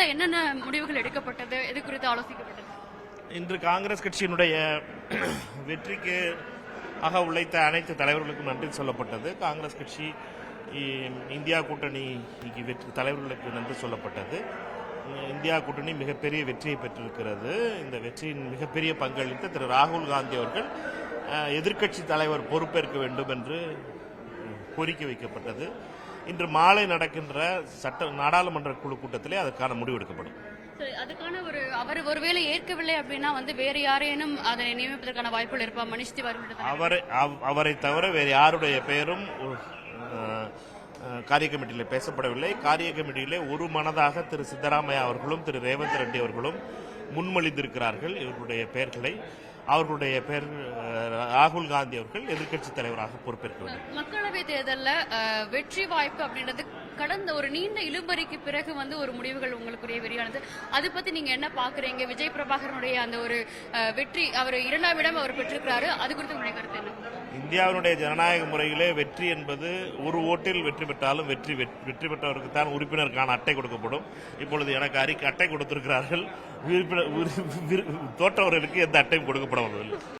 கூட்டத்தில் என்னென்ன முடிவுகள் எடுக்கப்பட்டது, இது குறித்து ஆலோசிக்கப்பட்டது? இன்று காங்கிரஸ் கட்சியினுடைய வெற்றிக்கு உழைத்த அனைத்து தலைவர்களுக்கும் நன்றி சொல்லப்பட்டது. காங்கிரஸ் கட்சி இந்தியா கூட்டணி தலைவர்களுக்கு நன்றி சொல்லப்பட்டது. இந்தியா கூட்டணி மிகப்பெரிய வெற்றியை பெற்றிருக்கிறது. இந்த வெற்றியின் மிகப்பெரிய பங்களித்த திரு ராகுல் காந்தி அவர்கள் எதிர்க்கட்சி தலைவர் பொறுப்பேற்க வேண்டும் என்று கோரிக்கை வைக்கப்பட்டது. இன்று மாலை நடக்கின்ற நாடாளுமன்ற குழு கூட்டத்திலே அதற்கான முடிவு எடுக்கப்படும். அதுக்கான அவர் ஒருவேளை ஏற்கவில்லை அப்படின்னா வேற யாரேனும் அதை நியமிப்பதற்கான வாய்ப்புகள் இருப்பா? மனிஷ் திவாரி அவரை தவிர வேறு யாருடைய பெயரும் காரிய கமிட்டியில் பேசப்படவில்லை. காரிய கமிட்டியிலே ஒரு மனதாக திரு சித்தராமையா அவர்களும் திரு ரேவந்த் ரெட்டி அவர்களும் முன்மொழிந்திருக்கிறார்கள் இவர்களுடைய பெயர்களை. அவர்களுடைய பெயர் ராகுல் காந்தி அவர்கள் எதிர்க்கட்சி தலைவராக பொறுப்பேற்க வேண்டும். மக்களவை தேர்தலில் வெற்றி வாய்ப்பு அப்படின்றது கடந்த ஒரு நீண்ட இழுபறிக்கு பிறகு ஒரு முடிவுகள் உங்களுக்குரிய வெறியானது. அதை பத்தி நீங்க என்ன பாக்குறீங்க? விஜய் பிரபாகரனுடைய அந்த ஒரு வெற்றி, அவர் 2ஆம் இடம் அவர் பெற்றிருக்கிறாரு, அது குறித்து உங்களுடைய கருத்து என்ன? இந்தியாவினுடைய ஜனநாயக முறையிலே வெற்றி என்பது ஒரு ஓட்டில் வெற்றி பெற்றாலும் வெற்றி பெற்றவருக்கு தான் உறுப்பினருக்கான அட்டை கொடுக்கப்படும். இப்பொழுது எனக்கு அட்டை கொடுத்திருக்கிறார்கள். தோற்றவர்களுக்கு எந்த அட்டையும் கொடுக்கப்படவில்லை.